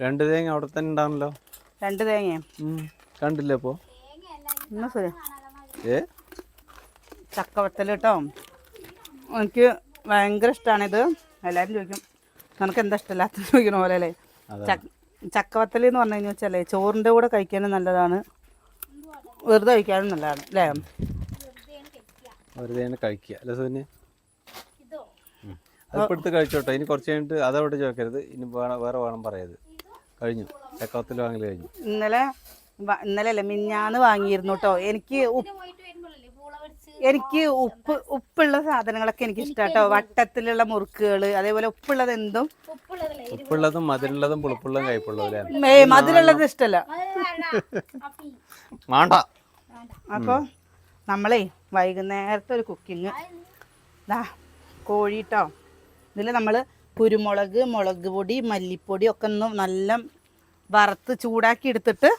രണ്ട് തേങ്ങ അവിടെ തന്നെ ഉണ്ടാണല്ലോ. രണ്ട് തേങ്ങ കണ്ടില്ലേ അപ്പോ? ചക്കവത്തൽ കേട്ടോ, എനിക്ക് ഭയങ്കര ഇഷ്ടമാണിത്. എല്ലാവരും ചോദിക്കും നിനക്ക് എന്താ ഇഷ്ടമില്ലാത്ത ചോദിക്കണ പോലെ അല്ലേ. ചക്കവത്തൽ എന്ന് പറഞ്ഞു കഴിഞ്ഞാൽ വെച്ചാലേ ചോറിൻ്റെ കൂടെ കഴിക്കാനും നല്ലതാണ്, വെറുതെ കഴിക്കാനും നല്ലതാണ് അല്ലേ. വെറുതെ കഴിക്കുക അല്ലേ സുനി? അതിപ്പോൾ എടുത്ത് കഴിച്ചോട്ടെ. ഇനി കുറച്ച് കഴിഞ്ഞിട്ട് അതവിടെ ചോദിക്കരുത്, ഇനി വേറെ വേണം പറയത്. കഴിഞ്ഞു, ചക്കവത്തൽ വാങ്ങൽ കഴിഞ്ഞു. ഇന്നലെ അല്ല മിഞ്ഞാന്ന് വാങ്ങിയിരുന്നു കേട്ടോ. എനിക്ക് ഉപ്പുള്ള സാധനങ്ങളൊക്കെ എനിക്ക് ഇഷ്ടം കേട്ടോ. വട്ടത്തിലുള്ള മുറുക്കുകൾ, അതേപോലെ ഉപ്പുള്ളത് എന്തും, ഉപ്പുള്ളതും മധുരമുള്ളതും പുളിപ്പുള്ളതും കയ്പുള്ളതും. മധുരമുള്ളത് ഇഷ്ടമല്ല. വേണ്ട. അപ്പോൾ നമ്മളേ വൈകുന്നേരത്തെ ഒരു കുക്കിങ് കോഴി കേട്ടോ. ഇതിൽ നമ്മൾ കുരുമുളക്, മുളക് പൊടി, മല്ലിപ്പൊടി ഒക്കെ ഒന്ന് നല്ല വറുത്ത് ചൂടാക്കി എടുത്തിട്ട്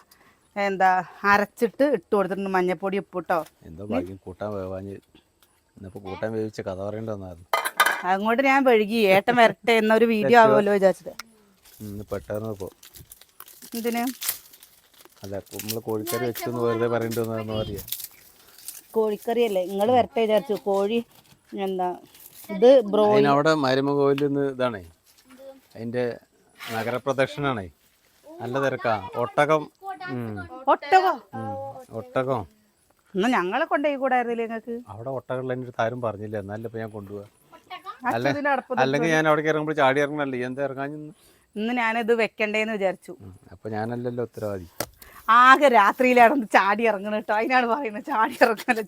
അരച്ചിട്ട് ഇട്ട് കൊടുത്തിട്ടുണ്ട്. മഞ്ഞപ്പൊടി, ഉപ്പ് കേട്ടോ. എന്തോ ഭാഗ്യം കൂട്ടാൻ വേവാഞ്ഞ്. ഇന്നിപ്പോൾ കൂട്ടാൻ വേവിച്ച കഥ പറയേണ്ടി വന്നായിരുന്നു. അങ്ങോട്ട് ഞാൻ വഴുകി ഏട്ടൻ വരട്ടെ എന്നൊരു വീഡിയോ ആവുമല്ലോ വിചാരിച്ചിട്ട്. പെട്ടെന്ന് ഇപ്പോൾ എന്തിന് അല്ല, നമ്മൾ കോഴിക്കറി വെച്ചെന്ന് വെറുതെ പറയേണ്ടി വന്നതെന്ന് പറയാ. കോഴിക്കറി അല്ലേ, നിങ്ങൾ വരട്ടെ വിചാരിച്ചു. കോഴി ഇത് ബ്രോയിൽ അവിടെ മരുമകോവിൽ നിന്ന് ഇതാണേ, അതിൻ്റെ നഗരപ്രദക്ഷിണാണേ. നല്ല തിരക്കാ. ഒട്ടകം എന്നാ ഞങ്ങളെ കൊണ്ടുപോയി കൂടായിരുന്നില്ലേ നിങ്ങൾക്ക്? അവിടെ ഒട്ടകമുള്ള എൻ്റെ അടുത്ത് ആരും പറഞ്ഞില്ല, എന്നാലും ഇപ്പം ഞാൻ കൊണ്ടുപോവാ. അല്ലെങ്കിൽ ഞാൻ അവിടെ ഇറങ്ങുമ്പോൾ ചാടി ഇറങ്ങണല്ലേ, എന്താ ഇറങ്ങാൻ? ഇന്ന് ഞാനിത് വെക്കണ്ടേന്ന് വിചാരിച്ചു. അപ്പം ഞാനല്ലല്ലോ ഉത്തരവാദി. ആകെ രാത്രിയിലാണ് ചാടി ഇറങ്ങണ കേട്ടോ. അതിനാണ് പറയുന്നത്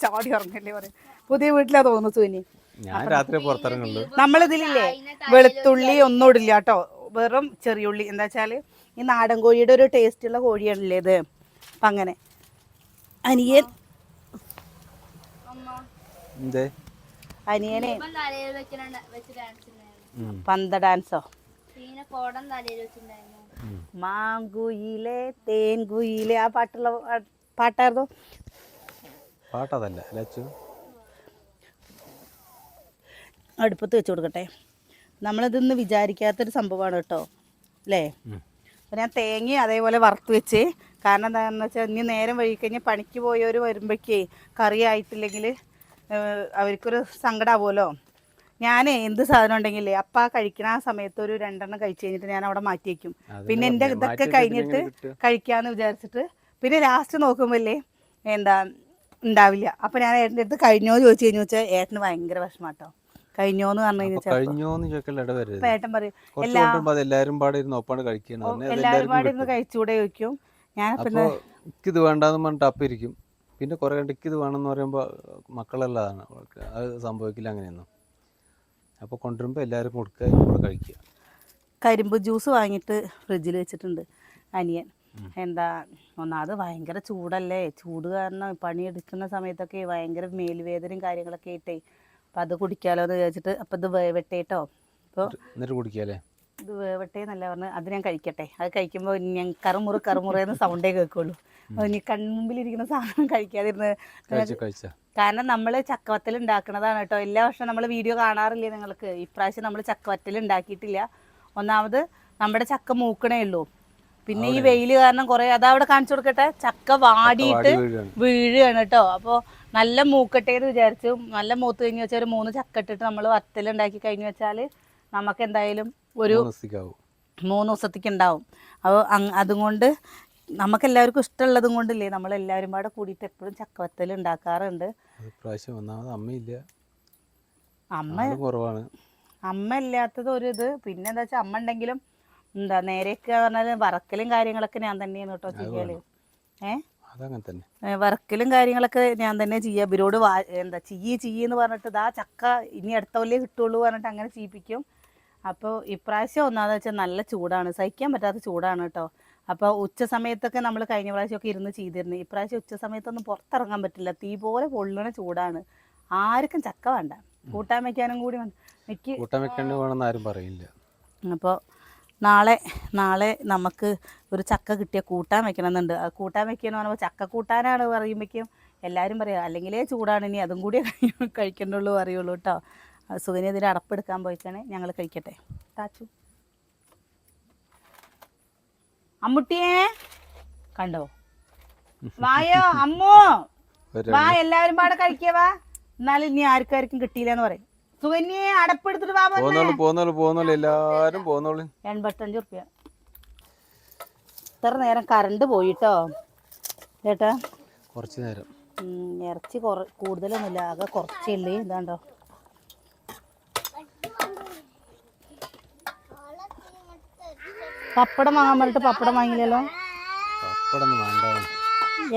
ചാടി ഇറങ്ങല്ലേ പറയും. പുതിയ വീട്ടിലാ തോന്നുന്നു സുനി. ഞാൻ രാത്രി പുറത്തിറങ്ങുള്ളൂ. നമ്മളിതിലില്ലേ വെളുത്തുള്ളി ഒന്നും ഇടില്ല കേട്ടോ, വെറും ചെറിയുള്ളി. എന്താ വെച്ചാൽ ഈ നാടൻ കോഴിയുടെ ഒരു ടേസ്റ്റുള്ള കോഴിയാണല്ലേ ഇത്. അപ്പം അങ്ങനെ അനിയനെ പന്ത ഡാൻസോ, മാങ്കുയിലെ തേൻകുയിലെ ആ പാട്ടായിരുന്നു. പാട്ടതല്ല, അടുപ്പത്ത് വെച്ച് കൊടുക്കട്ടെ. നമ്മളിതൊന്നും വിചാരിക്കാത്തൊരു സംഭവമാണ് കേട്ടോ അല്ലേ. അപ്പം ഞാൻ തേങ്ങ അതേപോലെ വറുത്ത് വെച്ച്, കാരണം എന്താണെന്ന് വെച്ചാൽ ഇനി നേരം വൈകിക്കഴിഞ്ഞാൽ പണിക്ക് പോയവർ വരുമ്പോഴേക്കേ കറി ആയിട്ടില്ലെങ്കിൽ അവർക്കൊരു സങ്കടമാവുമല്ലോ. ഞാൻ എന്ത് സാധനം ഉണ്ടെങ്കിലേ അപ്പം കഴിക്കണ ആ സമയത്ത് ഒരു 2 എണ്ണം കഴിച്ച് കഴിഞ്ഞിട്ട് ഞാൻ അവിടെ മാറ്റി വയ്ക്കും. പിന്നെ എൻ്റെ ഇതൊക്കെ കഴിഞ്ഞിട്ട് കഴിക്കാമെന്ന് വിചാരിച്ചിട്ട് പിന്നെ ലാസ്റ്റ് നോക്കുമ്പോഴല്ലേ ഉണ്ടാവില്ല. അപ്പം ഞാൻ ഏട്ടൻ്റെ അടുത്ത് കഴിഞ്ഞോ ചോദിച്ചു കഴിഞ്ഞു വെച്ചാൽ ഏട്ടന് ഭയങ്കര വിഷമം കേട്ടോ. കഴിഞ്ഞോന്ന് പറഞ്ഞു കഴിഞ്ഞാൽ ഏട്ടൻ പറയും എല്ലാവരും പാടെ ഇരുന്ന് കഴിച്ചുകൂടെ ചോദിക്കും. ഞാൻ ഇത് വേണ്ടെന്ന് പറഞ്ഞിട്ട് അപ്പം ഇരിക്കും. പിന്നെ കുറെ കണ്ടിക്ക് ഇത് വേണമെന്ന് പറയുമ്പോൾ മക്കളല്ലാതാണ്, അത് സംഭവിക്കില്ല അങ്ങനെയൊന്നും. അപ്പോൾ കൊണ്ടുവരുമ്പോൾ എല്ലാവരും കൊടുക്കുക, കഴിക്കുക. കരിമ്പ് ജ്യൂസ് വാങ്ങിയിട്ട് ഫ്രിഡ്ജിൽ വെച്ചിട്ടുണ്ട് അനിയൻ. ഒന്നാമത് ഭയങ്കര ചൂടല്ലേ, ചൂട് കാരണം പണിയെടുക്കുന്ന സമയത്തൊക്കെ ഭയങ്കര മേലുവേദനയും കാര്യങ്ങളൊക്കെ ആയിട്ടേ. അപ്പം അത് കുടിക്കാമല്ലോ എന്ന് വിചാരിച്ചിട്ട്. അപ്പം ഇത് വേവട്ടെ കേട്ടോ. അപ്പോൾ എന്നിട്ട് കുടിക്കാല്ലേ. ഇത് വേവട്ടെ എന്നല്ല പറഞ്ഞ്, അത് ഞാൻ കഴിക്കട്ടെ. അത് കഴിക്കുമ്പോൾ ഞാൻ കറുമുറേന്ന് സൗണ്ടേ കേൾക്കുള്ളൂ. ഇനി കൺമുമ്പിലിരിക്കുന്ന സാധനം കഴിക്കാതിരുന്ന്. കാരണം നമ്മൾ ചക്കവത്തൽ ഉണ്ടാക്കുന്നതാണ് കേട്ടോ. എല്ലാ വർഷവും നമ്മൾ വീഡിയോ കാണാറില്ലേ നിങ്ങൾക്ക്? ഇപ്രാവശ്യം നമ്മൾ ചക്കവത്തൽ ഉണ്ടാക്കിയിട്ടില്ല. ഒന്നാമത് നമ്മുടെ ചക്ക മൂക്കണേ ഉള്ളൂ. പിന്നെ ഈ വെയിൽ കാരണം കുറേ അതവിടെ കാണിച്ചു കൊടുക്കട്ടെ. ചക്ക വാടിയിട്ട് വീഴുകയാണ് കേട്ടോ. അപ്പോൾ നല്ല മൂക്കട്ടെ എന്ന് വിചാരിച്ചു. നല്ല മൂത്ത് കഴിഞ്ഞ് വെച്ചാൽ ഒരു 3 ചക്ക ഇട്ടിട്ട് നമ്മൾ വത്തൽ ഉണ്ടാക്കി കഴിഞ്ഞ് വെച്ചാൽ നമുക്ക് എന്തായാലും ഒരു 3 ദിവസത്തേക്ക് ഉണ്ടാവും. അപ്പോൾ അതുകൊണ്ട് നമുക്കെല്ലാവർക്കും ഇഷ്ടമുള്ളതും കൊണ്ടില്ലേ നമ്മളെല്ലാവരും പാടെ കൂടിയിട്ട് എപ്പോഴും ചക്കവത്തൽ ഉണ്ടാക്കാറുണ്ട്. അമ്മ ഇല്ലാത്തത് ഒരു ഇത്. പിന്നെ എന്താ വെച്ചാൽ അമ്മ ഉണ്ടെങ്കിലും നേരെയൊക്കെ പറഞ്ഞാൽ വറക്കലും കാര്യങ്ങളൊക്കെ ഞാൻ തന്നെയാണ് കേട്ടോ ചെയ്യാല്. വറക്കലും കാര്യങ്ങളൊക്കെ ഞാൻ തന്നെ ചെയ്യുക. ഇവരോട് ചെയ്യെന്ന് പറഞ്ഞിട്ട് ഇതാ ചക്ക ഇനി അടുത്ത കൊല്ലേ കിട്ടുള്ളൂ പറഞ്ഞിട്ട് അങ്ങനെ ചെയ്യിപ്പിക്കും. അപ്പോൾ ഇപ്രാവശ്യം ഒന്നാമെന്ന് വെച്ചാൽ നല്ല ചൂടാണ്, സഹിക്കാൻ പറ്റാത്ത ചൂടാണ് കേട്ടോ. അപ്പോൾ ഉച്ച സമയത്തൊക്കെ നമ്മൾ കഴിഞ്ഞ പ്രാവശ്യമൊക്കെ ഇരുന്ന് ചെയ്തിരുന്നു. ഇപ്രാവശ്യം ഉച്ച സമയത്തൊന്നും പുറത്തിറങ്ങാൻ പറ്റില്ല, തീ പോലെ പൊള്ളണ ചൂടാണ്. ആർക്കും ചക്ക വേണ്ട, കൂട്ടാൻ വെക്കാനും കൂടി വേണമെന്ന് ആരും പറയില്ല. അപ്പോൾ നാളെ നമുക്ക് ഒരു ചക്ക കിട്ടിയ കൂട്ടാൻ വെക്കണമെന്നുണ്ട്. ആ കൂട്ടാൻ വെക്കുകയെന്ന് പറയുമ്പോൾ ചക്ക കൂട്ടാനാണ് പറയുമ്പോഴേക്കും എല്ലാവരും പറയാം അല്ലെങ്കിലേ ചൂടാണ്, ഇനി അതും കൂടി കഴിക്കണ്ടുള്ളൂ അറിയുള്ളൂ കേട്ടോ. സുഖനി ഇതിൽ അടപ്പെടുക്കാൻ പോയിട്ടാണ്. ഞങ്ങൾ കഴിക്കട്ടെ. താച്ചു അമ്മുട്ടിയെ കണ്ടോ? വായോ അമ്മു, വാ എല്ലാവരും പാടെ കഴിക്കവാ. എന്നാലും ഇനി ആർക്കാർക്കും കിട്ടിയില്ലെന്ന് പറയും. സുകന്യെ അടപ്പെടുത്തിട്ട് വാ. പോന്നോളൂ എല്ലാരും പോന്നോളൂ. 85 റുപ്യ. ഇത്ര നേരം കറണ്ട് പോയിട്ടോ ചേട്ടാ. കുറച്ച് നേരം ഇറച്ചി കൂടുതലൊന്നുമില്ല, ആകെ കുറച്ചല്ലേ. ഇതാണ്ടോ പപ്പടം വാങ്ങാൻ പറഞ്ഞിട്ട് പപ്പടം വാങ്ങിയില്ലല്ലോ.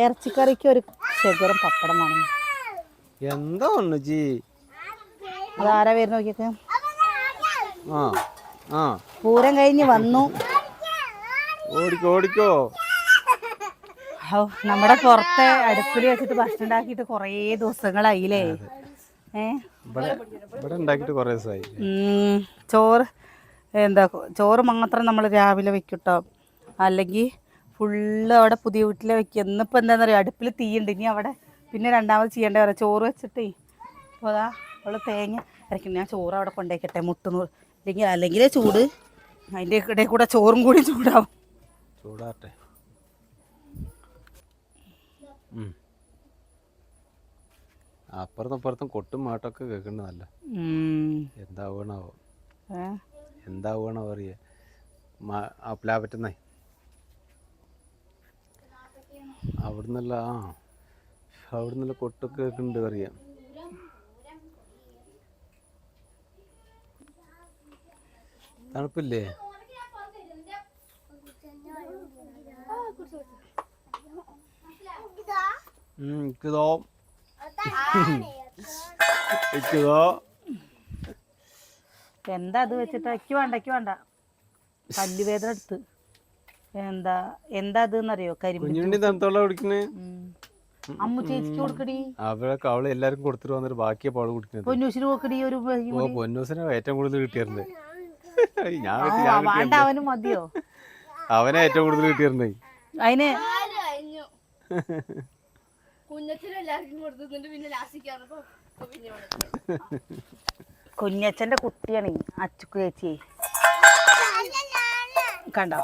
ഇറച്ചിക്കറിക്ക് ഒരു ശകരം പപ്പടം വേണം. എന്താ ജി അതാരാ വരുന്ന നോക്കിയൊക്കെ. ആ പൂരം കഴിഞ്ഞ് വന്നു. ഓടിക്കോ. നമ്മുടെ പുറത്തെ അടുപ്പിൽ വെച്ചിട്ട് ഭക്ഷണം ഉണ്ടാക്കിയിട്ട് കൊറേ ദിവസങ്ങളായില്ലേ. ഇവിടെ ഉണ്ടാക്കിയിട്ട് കുറേ ദിവസമായി. ചോറ് മാത്രം നമ്മൾ രാവിലെ വെക്കട്ടോ, അല്ലെങ്കിൽ ഫുള്ള് അവിടെ പുതിയ വീട്ടിലെ വെക്കുക. ഇന്നിപ്പോൾ എന്താണെന്ന് പറയുക, അടുപ്പിൽ തീയുണ്ട്. ഇനി അവിടെ പിന്നെ രണ്ടാമത് ചെയ്യേണ്ട പറയാം. ചോറ് വെച്ചിട്ടേ അപ്പോൾ അതാ അവൾ തേങ്ങ അരയ്ക്കും. ഞാൻ ചോറ് അവിടെ കൊണ്ടേക്കട്ടെ, മുട്ടുന്നു അല്ലെങ്കിലേ ചൂട്. അതിൻ്റെ ഇടയിൽ കൂടെ ചോറും കൂടി ചൂടാവും. ചൂടാട്ടെ. അപ്പുറത്തും കൊട്ടും മാട്ടൊക്കെ കേൾക്കണ്ട. നല്ല എന്താവണോ അറിയ പ്ലാപറ്റുന്നേ അവിടുന്നല്ല. അവിടുന്നല്ല കൊട്ടൊക്കെ കേൾക്കുന്നുണ്ട് അറിയാം. തണുപ്പില്ലേ? എന്താ അത് വെച്ചിട്ട് എനിക്ക് വേണ്ട പല്ലുവേദന എടുത്ത്. എന്താ അതെന്നറിയോ? കരിമ്പ്. അമ്മു ചേച്ചിക്ക് കൊടുക്കടി. അവള് എല്ലാവർക്കും കൊടുത്തിട്ട് വന്നിട്ട് ബാക്കിയാ പാട് കുടിക്കുന്നത്. പൊന്നൂസിന് കൊടുക്കടി. ഒരു പൊന്നൂസിനെ ഏറ്റവും കൂടുതൽ കിട്ടിയിരുന്നത്. വേണ്ട അവന് മതിയോ? അവനെ ഏറ്റവും കൂടുതൽ കിട്ടിയിരുന്നേ. അതിന് കുഞ്ഞച്ചന്റെ കുട്ടിയാണ് അച്ചുക്ക് ചേച്ചി. കണ്ടോ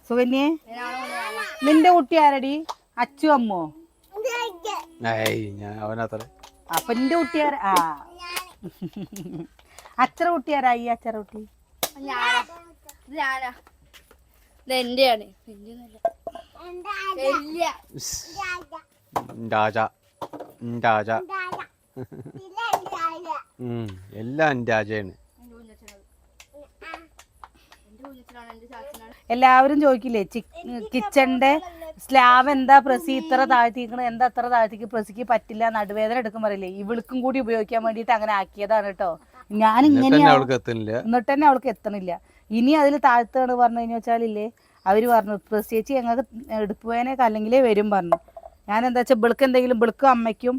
സുകന്യെ? നിന്റെ കുട്ടി ആരടി? അച്ചു അമ്മോ? അപ്പൊ നിന്റെ കുട്ടിയാര? അച്ചറ കുട്ടിയാരാ? ഈ അച്ചറ കുട്ടി എല്ലാം രാജയാണ്. എല്ലാവരും ചോദിക്കില്ലേ കിച്ചന്റെ സ്ലാബ് എന്താ പ്രസി ഇത്ര താഴ്ത്തിക്കണ, എന്താ അത്ര താഴ്ത്തിക്ക് പ്രസിക്ക് പറ്റില്ല, നടുവേദന എടുക്കും പറയില്ലേ. ഇവൾക്കും കൂടി ഉപയോഗിക്കാൻ വേണ്ടിട്ട് അങ്ങനെ ആക്കിയതാണ് കേട്ടോ. ഞാൻ ഇങ്ങനെയാ എന്നിട്ട് തന്നെ അവൾക്ക് എത്തണില്ല. ഇനി അതിൽ താഴ്ത്താണ് പറഞ്ഞു കഴിഞ്ഞു വെച്ചാലില്ലേ, അവര് പറഞ്ഞു പ്രത്യേകിച്ച് ഞങ്ങൾക്ക് എടുപ്പുവേനൊക്കെ അല്ലെങ്കിലേ വരും പറഞ്ഞു. ഞാൻ എന്താ വെച്ചാൽ ബിളുക്ക് എന്തെങ്കിലും ബിളുക്കും അമ്മയ്ക്കും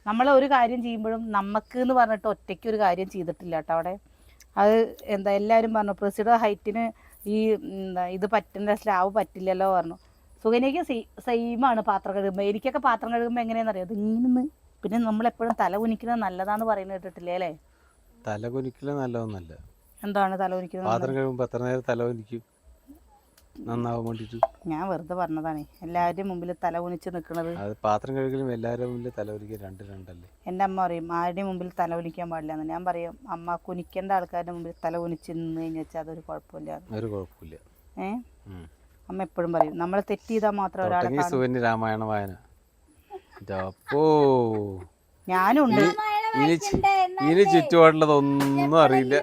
നമ്മൾ ഒരു കാര്യം ചെയ്യുമ്പോഴും നമുക്ക് എന്ന് പറഞ്ഞിട്ട് ഒറ്റയ്ക്ക് ഒരു കാര്യം ചെയ്തിട്ടില്ല കേട്ടോ അവിടെ. അത് എന്താ എല്ലാവരും പറഞ്ഞു പ്രസിയുടെ ഹൈറ്റിന് ഈ ഇത് പറ്റുന്ന സ്ലാവ് പറ്റില്ലല്ലോ പറഞ്ഞു. സുകന്യക്ക് സെയിമാണ് പാത്രം കഴുകുമ്പോൾ. എനിക്കൊക്കെ പാത്രം കഴുകുമ്പോൾ എങ്ങനെയാണെന്നറിയാം, അത് ഇങ്ങനെ. പിന്നെ നമ്മളെപ്പോഴും തല കുനിക്കുന്നത് നല്ലതാന്ന് പറയുന്നത് കേട്ടിട്ടില്ലേ അല്ലേ? തല കുനിക്കല് നല്ലതൊന്നല്ല. എന്താണ് തല കുനിക്കുന്നത്? പാത്രം കഴുകുമ്പോൾ എത്ര നേരം തല കുനിക്കും നന്നാവാൻ വേണ്ടിട്ട്. ഞാൻ വെറുതെ പറഞ്ഞതാണ്. എല്ലാവരുടെയും മുമ്പിൽ തല കുനിച്ച് നിൽക്കുന്നത്. അത് പാത്രം കഴുകലും എല്ലാവരുടെ മുമ്പിൽ തല കുനിക്കുക രണ്ടല്ലേ. എൻ്റെ അമ്മ പറയും ആരുടെയും മുമ്പിൽ തല കുനിക്കാൻ പാടില്ല. ഞാൻ പറയും അമ്മ കുനിക്കേണ്ട ആൾക്കാരുടെ മുമ്പിൽ തല കുനിച്ച് നിന്ന് കഴിഞ്ഞ് വെച്ചാൽ അതൊരു കുഴപ്പമില്ല. അമ്മ എപ്പോഴും പറയും നമ്മൾ തെറ്റ് ചെയ്താൽ മാത്രം ഒരാളെ. രാമായണ വായന ഞാനുണ്ട്. ഇനി ചുറ്റുപാടുള്ളതൊന്നും അറിയില്ല.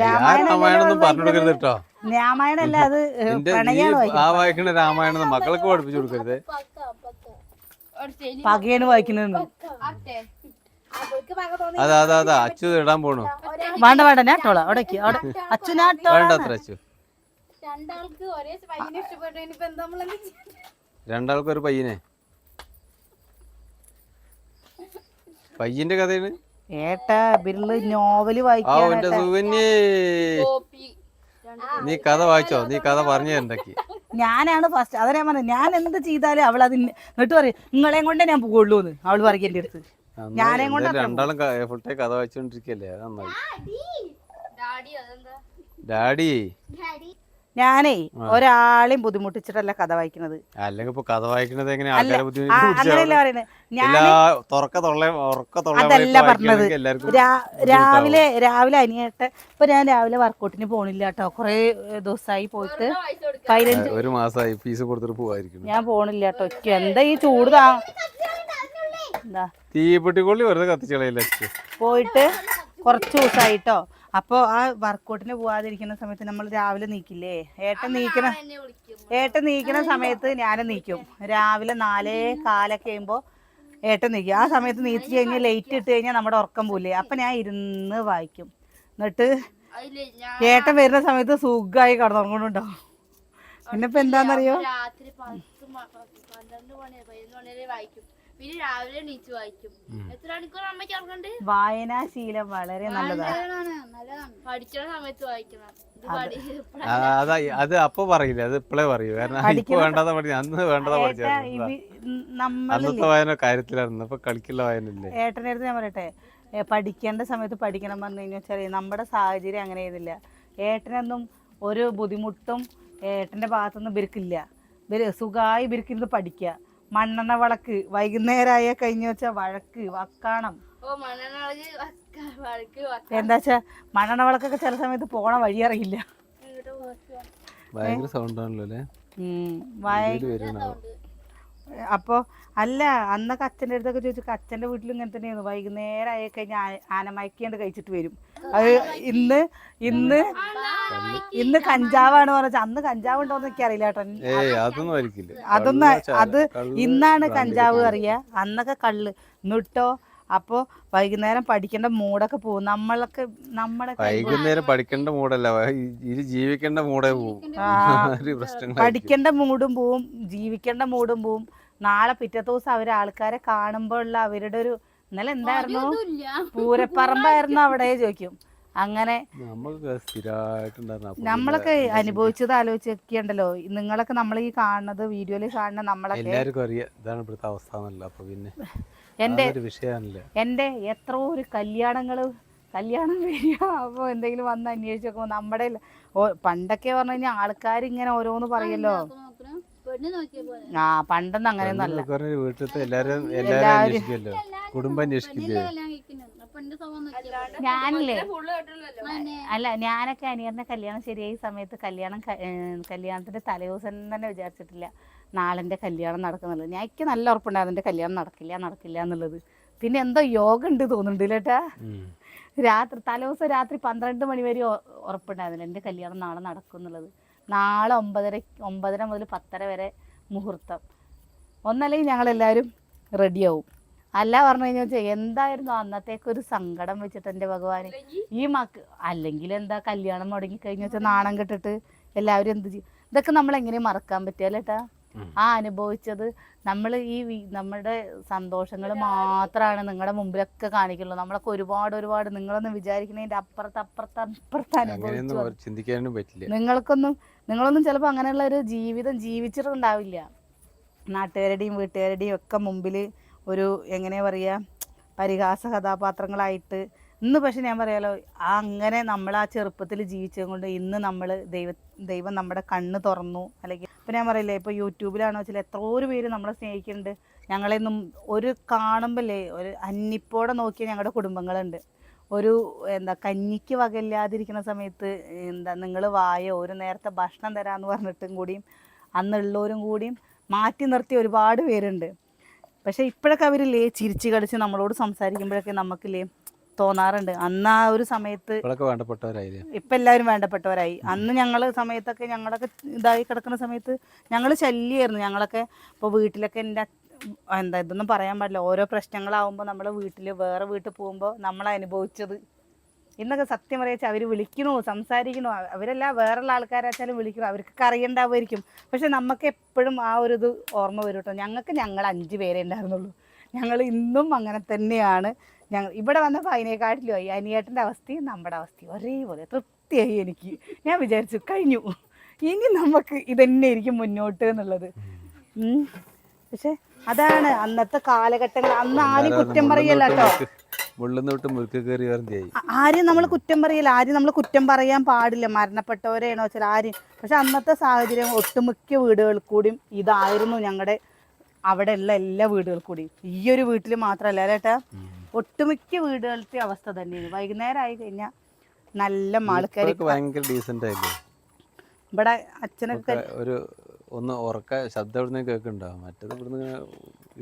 രാമായണം പറഞ്ഞു കൊടുക്കരുത് കേട്ടോ. രാമായണല്ല അത് ആ വായിക്കണ രാമായണം മക്കൾക്ക് പഠിപ്പിച്ചു കൊടുക്കരുത്. പകയാണ് വായിക്കുന്നത്. അതാ അച്ചു ഇടാൻ പോണു. വേണ്ട ഞാൻ ഇട്ടോളാം. അവിടെ അച്ചു ഞാൻ വേണ്ട അത്ര അച്ചു. രണ്ടാൾക്കൊരു പയ്യന്റെ കഥയാണ്. ഏട്ടാ ബിരുള് നോവല് വായിക്കാൻ. നീ കഥ വായിച്ചോ? നീ കഥ പറഞ്ഞു തരണ്ടക്ക്. ഞാനാണ് ഫസ്റ്റ്. അതാ ഞാൻ പറഞ്ഞു, ഞാൻ എന്ത് ചെയ്താലും അവൾ അതിന് എന്നിട്ട് പറയും നിങ്ങളെയും കൊണ്ടേ ഞാൻ പോകുള്ളൂ എന്ന് അവള് പറയും എൻ്റെ അടുത്ത്. ഞാനേം കൊണ്ട് രണ്ടാളും ഫുൾ ടൈം കഥ വായിച്ചോണ്ടിരിക്കല്ലേ. അത് നന്നായി. ഡാഡി ഞാനേ ഒരാളെയും ബുദ്ധിമുട്ടിച്ചിട്ടല്ല കഥ വായിക്കുന്നത്. അല്ലെങ്കിൽ ഇപ്പൊ കഥ വായിക്കുന്നത് എങ്ങനെ അങ്ങനെയല്ല പറയുന്നത്. അതല്ല പറഞ്ഞത്. രാവിലെ അനിയേട്ടെ ഇപ്പൊ ഞാൻ രാവിലെ വർക്കൗട്ടിന് പോണില്ല കേട്ടോ. കൊറേ ദിവസമായി പോയിട്ട് 15 ഒരു മാസമായി ഫീസ് കൊടുത്തിട്ട് പോവായിരിക്കും. ഞാൻ പോണില്ല കേട്ടോ. എന്താ ഈ ചൂട് എന്താ തീപ്പെട്ടിക്കൊള്ളി വെറുതെ കത്തിച്ചളയില്ല. പോയിട്ട് കുറച്ച് ദിവസമായിട്ടോ. അപ്പോൾ ആ വർക്കൗട്ടിന് പോവാതിരിക്കുന്ന സമയത്ത് നമ്മൾ രാവിലെ നീക്കില്ലേ, ഏട്ടൻ നീക്കണ സമയത്ത് ഞാനും നീക്കും. രാവിലെ 4:15 കഴിയുമ്പോൾ ഏട്ടൻ നീക്കും. ആ സമയത്ത് നീച്ച് കഴിഞ്ഞ് ലൈറ്റ് ഇട്ട് കഴിഞ്ഞാൽ നമ്മുടെ ഉറക്കം പോലേ. അപ്പം ഞാൻ ഇരുന്ന് വായിക്കും. എന്നിട്ട് ഏട്ടൻ വരുന്ന സമയത്ത് സുഖമായി കടന്നുറങ്ങുന്നുണ്ടാവും. പിന്നെ ഇപ്പം എന്താണെന്നറിയോ, വായനാശീലം വളരെ നല്ലതാണ്. അത് അപ്പൊ പറയില്ല, അത് ഇപ്പളേ പറയൂ. കാരണം ഇപ്പൊ വേണ്ടാതെ പഠിച്ചു, അന്ന് വേണ്ടതാ പഠിച്ചു. അന്നത്തെ വായന കാര്യത്തിലായിരുന്നു, ഇപ്പൊ കളിക്കുള്ള വായനല്ലേ. ഏട്ടൻ്റെ അടുത്ത് ഞാൻ പറയട്ടെ, പഠിക്കേണ്ട സമയത്ത് പഠിക്കണം പറഞ്ഞു കഴിഞ്ഞാൽ നമ്മുടെ സാഹചര്യം അങ്ങനെ ആയിരുന്നില്ല. ഏട്ടനൊന്നും ഒരു ബുദ്ധിമുട്ടും ഏട്ടൻ്റെ ഭാഗത്തുനിന്ന് ഇവർക്കില്ല. സുഖമായി ഇവർക്കിരുന്ന് പഠിക്കുക. മണ്ണെണ്ണ വിളക്ക് വൈകുന്നേരമായ കഴിഞ്ഞ വെച്ചാൽ വഴക്ക് വക്കാണം. എന്താ വെച്ചാ മണ്ണെണ്ണ വിളക്കൊക്കെ ചില സമയത്ത് പോണ വഴി അറിയില്ല. ഭയങ്കര സൗണ്ടാണല്ലോ അല്ലേ. അപ്പോൾ അല്ല, അന്നൊക്കെ അച്ഛൻ്റെ അടുത്തൊക്കെ ചോദിച്ചു. അച്ഛൻ്റെ വീട്ടിലും ഇങ്ങനെ തന്നെയായിരുന്നു. വൈകുന്നേരം ആയി കഴിഞ്ഞാൽ ആനമയക്കാണ്ട് കഴിച്ചിട്ട് വരും. അത് ഇന്ന് കഞ്ചാവാണ് പറഞ്ഞാൽ അന്ന് കഞ്ചാവ് ഉണ്ടോന്ന് എനിക്ക് അറിയില്ല കേട്ടോ. അത് ഇന്നാണ് കഞ്ചാവ് അറിയാ, അന്നൊക്കെ കള്ള് എന്നിട്ടോ. അപ്പോൾ വൈകുന്നേരം പഠിക്കേണ്ട മൂടൊക്കെ പോകും. നമ്മുടെ വൈകുന്നേരം പഠിക്കേണ്ട മൂടല്ല, ജീവിക്കേണ്ട മൂടേ പോവും. പഠിക്കേണ്ട മൂടും പോവും, ജീവിക്കേണ്ട മൂടും പോവും. നാളെ പിറ്റത്തെ ദിവസം ആൾക്കാരെ കാണുമ്പോഴുള്ള അവരുടെ ഒരു ഇന്നലെ എന്തായിരുന്നു പൂരപ്പറമ്പായിരുന്നു അവിടെ ചോദിക്കും. അങ്ങനെ നമ്മളൊക്കെ അനുഭവിച്ചത് ആലോചിക്കുണ്ടല്ലോ. നിങ്ങളൊക്കെ നമ്മൾ ഈ കാണുന്നത് വീഡിയോയിൽ കാണുന്ന നമ്മളൊക്കെ എൻ്റെ എത്രയോ ഒരു കല്യാണം വരിക. അപ്പോൾ എന്തെങ്കിലും വന്ന് അന്വേഷിച്ച് നോക്കുമ്പോൾ നമ്മുടെ പണ്ടൊക്കെ പറഞ്ഞു കഴിഞ്ഞാൽ ആൾക്കാരിങ്ങനെ ഓരോന്ന് പറയല്ലോ. ആ പണ്ടൊന്നും അങ്ങനെയൊന്നും അല്ല. ഞാനൊക്കെ അനിയറിന്റെ കല്യാണം ശരിയായ സമയത്ത് കല്യാണത്തിന്റെ തലേദിവസം തന്നെ വിചാരിച്ചിട്ടില്ല നാളെന്റെ കല്യാണം നടക്കുന്നുള്ളത്. എനിക്ക് നല്ല ഉറപ്പുണ്ടായിരുന്നു എന്റെ കല്യാണം നടക്കില്ല എന്നുള്ളത്. പിന്നെ എന്തോ യോഗ ഉണ്ട് തോന്നുന്നുണ്ട് കേട്ടാ. തലേദിവസം രാത്രി 12 മണി വരെ ഉറപ്പുണ്ടായിരുന്നില്ല എന്റെ കല്യാണം നാളെ നടക്കും എന്നുള്ളത്. നാളെ 9:30 മുതൽ 10:30 വരെ മുഹൂർത്തം. ഒന്നല്ലെങ്കിൽ ഞങ്ങളെല്ലാവരും റെഡിയാവും. അല്ല പറഞ്ഞു കഴിഞ്ഞാൽ എന്തായിരുന്നു അന്നത്തേക്കൊരു സങ്കടം വെച്ചിട്ട് എൻ്റെ ഭഗവാന്. ഈ അല്ലെങ്കിൽ എന്താ കല്യാണം മുടങ്ങി കഴിഞ്ഞ വെച്ചാൽ നാണം കെട്ടിട്ട് എല്ലാവരും എന്ത് ചെയ്യും. ഇതൊക്കെ നമ്മൾ എങ്ങനെ മറക്കാൻ പറ്റിയാലേട്ടാ. ആ അനുഭവിച്ചത് നമ്മൾ നമ്മുടെ സന്തോഷങ്ങൾ മാത്രമാണ് നിങ്ങളുടെ മുമ്പിലൊക്കെ കാണിക്കുള്ളൂ. നമ്മളൊക്കെ ഒരുപാട് നിങ്ങളൊന്നും വിചാരിക്കുന്നതിൻ്റെ അപ്പുറത്ത് ചിന്തിക്കാനും പറ്റില്ല. നിങ്ങളൊന്നും ചിലപ്പോൾ അങ്ങനെയുള്ള ഒരു ജീവിതം ജീവിച്ചിട്ടുണ്ടാവില്ല. നാട്ടുകാരുടെയും വീട്ടുകാരുടെയും ഒക്കെ മുമ്പിൽ ഒരു എങ്ങനെയാ പറയുക, പരിഹാസ കഥാപാത്രങ്ങളായിട്ട്. ഇന്ന് പക്ഷെ ഞാൻ പറയാലോ, അങ്ങനെ നമ്മൾ ആ ചെറുപ്പത്തിൽ ജീവിച്ചത് കൊണ്ട് ഇന്ന് നമ്മൾ ദൈവം നമ്മുടെ കണ്ണ് തുറന്നു. അല്ലെങ്കിൽ ഇപ്പം ഞാൻ പറയില്ലേ, ഇപ്പോൾ യൂട്യൂബിലാണോ വെച്ചാൽ എത്രയോ പേര് നമ്മളെ സ്നേഹിക്കുന്നുണ്ട്. ഞങ്ങളെയൊന്നും ഒരു കാണുമ്പോഴല്ലേ ഒരു അന്നിപ്പോടെ നോക്കിയ ഞങ്ങളുടെ കുടുംബങ്ങളുണ്ട്. കഞ്ഞിക്ക് വകയില്ലാതിരിക്കുന്ന സമയത്ത് നിങ്ങൾ വായോ ഒരു നേരത്തെ ഭക്ഷണം തരാമെന്ന് പറഞ്ഞിട്ടും കൂടിയും അന്നുള്ളവരും കൂടിയും മാറ്റി നിർത്തിയ ഒരുപാട് പേരുണ്ട്. പക്ഷെ ഇപ്പോഴൊക്കെ അവരില്ലേ ചിരിച്ച് കളിച്ച് നമ്മളോട് സംസാരിക്കുമ്പോഴൊക്കെ നമുക്കില്ലേ തോന്നാറുണ്ട് അന്ന് ആ ഒരു സമയത്ത് ഇപ്പം എല്ലാവരും വേണ്ടപ്പെട്ടവരായി. അന്ന് സമയത്തൊക്കെ ഞങ്ങളൊക്കെ ഇതായി കിടക്കുന്ന സമയത്ത് ഞങ്ങൾ ശല്യമായിരുന്നു. ഞങ്ങളൊക്കെ ഇപ്പോൾ വീട്ടിലൊക്കെ ഇതൊന്നും പറയാൻ പാടില്ല. ഓരോ പ്രശ്നങ്ങളാവുമ്പോൾ നമ്മൾ വേറെ വീട്ടിൽ പോകുമ്പോൾ നമ്മൾ അനുഭവിച്ചത് ഇന്നൊക്കെ സത്യം പറയാച്ചാൽ അവർ വിളിക്കണോ സംസാരിക്കണോ, അവരെല്ലാം വേറെയുള്ള ആൾക്കാരാച്ചാലും വിളിക്കണോ, അവർക്കൊക്കെ അറിയണ്ടാവുമായിരിക്കും. പക്ഷെ നമുക്ക് എപ്പോഴും ആ ഒരു ഇത് ഓർമ്മ വരും കേട്ടോ. ഞങ്ങൾ 5 പേരേ ഉണ്ടായിരുന്നുള്ളൂ. ഞങ്ങൾ ഇന്നും അങ്ങനെ തന്നെയാണ്. ഇവിടെ വന്നപ്പോൾ അതിനെക്കാട്ടിലും ആയി. അനിയേട്ടൻ്റെ അവസ്ഥയും നമ്മുടെ അവസ്ഥയും ഒരേപോലെ തൃപ്തിയായി. എനിക്ക് ഞാൻ വിചാരിച്ചു കഴിഞ്ഞു, ഇനി നമുക്ക് ഇതന്നെ ആയിരിക്കും മുന്നോട്ട് എന്നുള്ളത്. പക്ഷെ അതാണ് അന്നത്തെ കാലഘട്ടങ്ങൾ. അന്ന് ആരും കുറ്റം പറയല്ല കേട്ടോ. മുള്ളുന്ന വിട്ട് മുറുക്ക് കയറി വേറെന്തായി. ആരും നമ്മൾ കുറ്റം പറയില്ല, ആരും നമ്മൾ കുറ്റം പറയാൻ പാടില്ല, മരണപ്പെട്ടവരെയാണോ വെച്ചാൽ ആരും. പക്ഷെ അന്നത്തെ സാഹചര്യം ഒട്ടുമിക്ക വീടുകളിൽ കൂടിയും ഇതായിരുന്നു ഞങ്ങളുടെ അവിടെ ഉള്ള എല്ലാ വീടുകളിൽ കൂടിയും. ഈ ഒരു വീട്ടിൽ മാത്രമല്ല ചേട്ടാ, ഒട്ടുമിക്ക വീടുകളുടെ അവസ്ഥ തന്നെയാണ്. വൈകുന്നേരം ആയി കഴിഞ്ഞാൽ നല്ല ആൾക്കാർ ഭയങ്കര ഡീസൻ്റ് ആയില്ലേ. ഇവിടെ അച്ഛനൊക്കെ ഒരു ഒന്ന് ഉറക്ക ശബ്ദം ഇവിടുന്ന് കേൾക്കുന്നുണ്ടാവും. മറ്റേത് ഇവിടുന്ന്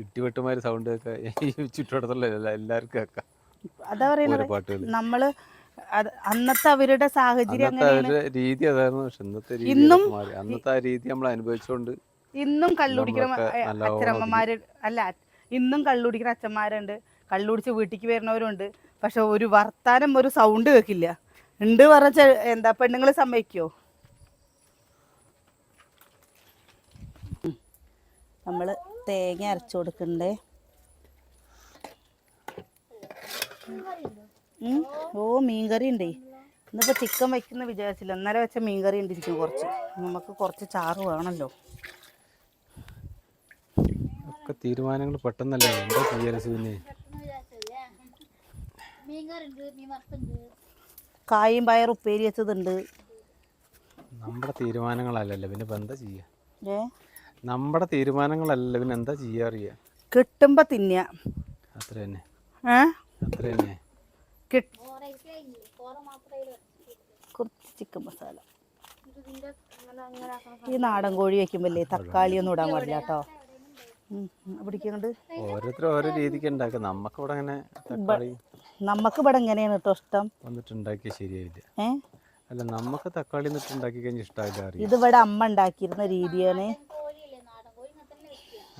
ഇട്ടിവെട്ടുമാര് സൗണ്ട് കേൾക്കാം. ഈ ചുറ്റുവട്ടത്തുള്ള എല്ലാവർക്കും കേൾക്കാം. അതാ പറയുന്നത് നമ്മള് അന്നത്തെ അവരുടെ സാഹചര്യം രീതി അതായിരുന്നു. പക്ഷെ ഇന്നത്തെ രീതി മാറി. അന്നത്തെ ആ രീതി നമ്മൾ അനുഭവിച്ചുകൊണ്ട് ഇന്നും കള്ളുടിക്കുന്ന അച്ഛനമ്മമാര് അല്ല, ഇന്നും കള്ളുടിക്കുന്ന അച്ഛന്മാരുണ്ട്, കള്ളുടിച്ച് വീട്ടിലേക്ക് വരുന്നവരുണ്ട്. പക്ഷെ ഒരു വർത്താനം ഒരു സൗണ്ട് കേൾക്കില്ല. ഉണ്ട് പറഞ്ഞ എന്താ പെണ്ണുങ്ങൾ സമ്മതിക്കോ? നമ്മൾ തേങ്ങ അരച്ചു കൊടുക്കണ്ടേ. ഓ മീൻകറി ഉണ്ടേ. ഇന്നിപ്പോൾ ചിക്കൻ വയ്ക്കുന്ന വിചാരിച്ചില്ല, ഇന്നലെ വെച്ച മീൻകറി ഉണ്ടിരിക്കും കുറച്ച്. നമുക്ക് കുറച്ച് ചാറ് വേണമല്ലോ. ഒക്കെ തീരുമാനങ്ങൾ പെട്ടെന്നല്ലേ. എന്താ ചെയ്യാൻ സുവിനെ? കായും പയർ ഉപ്പേരി വെച്ചതുണ്ട്. നമ്മുടെ തീരുമാനങ്ങളല്ലല്ലോ, പിന്നെ ഇപ്പം എന്താ ചെയ്യുക? നമ്മുടെ തീരുമാനങ്ങളല്ലല്ലോ, പിന്നെ എന്താ ചെയ്യാ? അറിയാ കിട്ടുമ്പോ തിന്ന അത്ര തന്നെ. അത്ര തന്നെ. കുറച്ച് ചിക്കൻ മസാല. ഈ നാടൻ കോഴി വെക്കുമ്പല്ലേ തക്കാളി ഒന്നും ഇടാൻ പാടില്ല കേട്ടോ. പിടിക്കുന്നുണ്ട്. ഓരോരുത്തരും ഓരോ രീതിക്ക് ഉണ്ടാക്കുക. നമുക്ക് ഇവിടെ അങ്ങനെ തക്കാളി നമുക്ക് ഇവിടെ എങ്ങനെയാണ് കേട്ടോ ഇഷ്ടം. വന്നിട്ടുണ്ടാക്കിയ ശരിയായില്ല. അല്ല, നമുക്ക് തക്കാളി ഉണ്ടാക്കി കഴിഞ്ഞാൽ ഇഷ്ടമായില്ല. ഇത് ഇവിടെ അമ്മ ഉണ്ടാക്കിയിരുന്ന രീതിയാണ്.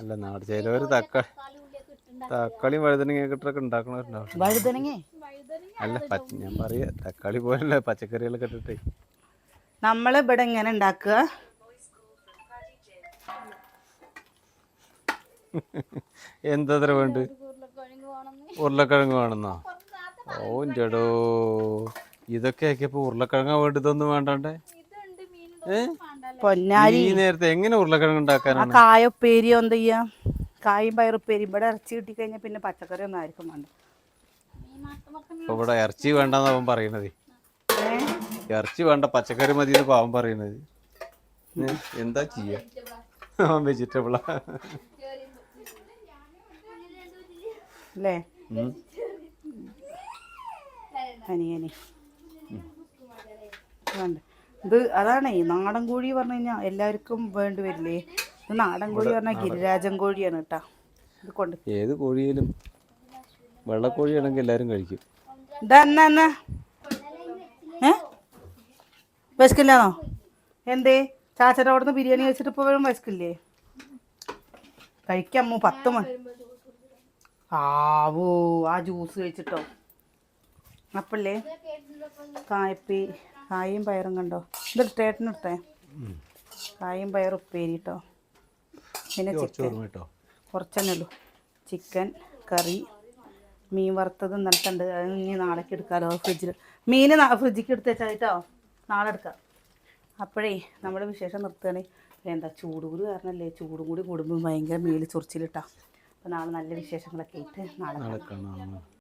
അല്ല, നാട് ചിലവർ തക്കാളിയും വഴുതനങ്ങയൊക്കെ ഇട്ടൊക്കെ ഉണ്ടാക്കണവരുണ്ടാവും. വഴുതനങ്ങ അല്ല, ഞാൻ പറയാ തക്കാളി പോലുള്ള പച്ചക്കറികളൊക്കെ ഇട്ടിട്ടേ. നമ്മളിവിടെ ഇങ്ങനെ ഉണ്ടാക്കുക. എന്താ വേണ്ട? ഉരുളക്കിഴങ്ങ് വേണമെന്നോ? ഓ ചേടോ, ഇതൊക്കെ ആക്കിയപ്പോ ഉരുളക്കിഴങ്ങ വേണ്ടതൊന്നും വേണ്ടേ? പൊന്നാരി, ഈ നേരത്തെ എങ്ങനെ ഉരുളക്കിഴങ്ങ് ഉണ്ടാക്കാനാണ്? കായൊപ്പേരിയോ എന്ത് ചെയ്യാം? കായും പയറുപ്പേരി. ഇവിടെ ഇറച്ചി കിട്ടിക്കഴിഞ്ഞാൽ പിന്നെ പച്ചക്കറി ഒന്നും ആയിരിക്കും വേണ്ട. ഇപ്പൊ ഇവിടെ ഇറച്ചി വേണ്ടെന്ന് അവൻ പറയണത്. ഇറച്ചി വേണ്ട, പച്ചക്കറി മതി എന്ന് പാവൻ പറയണത്. എന്താ ചെയ്യാ? അവൻ വെജിറ്റബിളാ അല്ലേ? അനിയനി വേണ്ട. ഇത് അതാണേ നാടൻ കോഴി പറഞ്ഞു കഴിഞ്ഞാൽ എല്ലാവർക്കും വേണ്ടി വരില്ലേ. ഇത് നാടൻ കോഴി പറഞ്ഞാൽ ഗിരിരാജൻ കോഴിയാണ് കേട്ടാ. ഇത് കൊണ്ട് ഏത് കോഴിയിലും വെള്ളക്കോഴിയാണെങ്കിൽ എല്ലാവരും കഴിക്കും. ഇതെന്നാ വിശക്കില്ലാന്നോ? എന്തേ ചാച്ചൻ്റെ അവിടെ നിന്ന് ബിരിയാണി കഴിച്ചിട്ട് ഇപ്പോൾ വരും വിശക്കില്ലേ? കഴിക്കാമോ? 10 മണി ആവോ ആ ജ്യൂസ് കഴിച്ചിട്ടോ. അപ്പല്ലേ കായും പയറും കണ്ടോ? ഇത് ടേട്ടനെടുത്തേ. കായും പയറും ഉപ്പേരി കേട്ടോ. പിന്നെ ചിക്കൻ കുറച്ചെന്നെ ഉള്ളൂ. ചിക്കൻ കറി, മീൻ വറുത്തത് നിലത്തുണ്ട്. അത് ഇനി നാളേക്ക് എടുക്കാമല്ലോ. ഫ്രിഡ്ജിൽ മീൻ ഫ്രിഡ്ജിക്ക് എടുത്ത് വെച്ചാൽ കേട്ടോ, നാളെ എടുക്കാം. അപ്പോഴേ നമ്മുടെ വിശേഷം നിർത്തുകയാണെ. എന്താ ചൂട് കൂടി കാരണമല്ലേ, ചൂടും കൂടി കൂടുമ്പോൾ ഭയങ്കര മേല് ചൊറിച്ചിലിട്ടാ. അപ്പോൾ നാളെ നല്ല വിശേഷങ്ങളൊക്കെ ആയിട്ട് നാളെ കാണാം.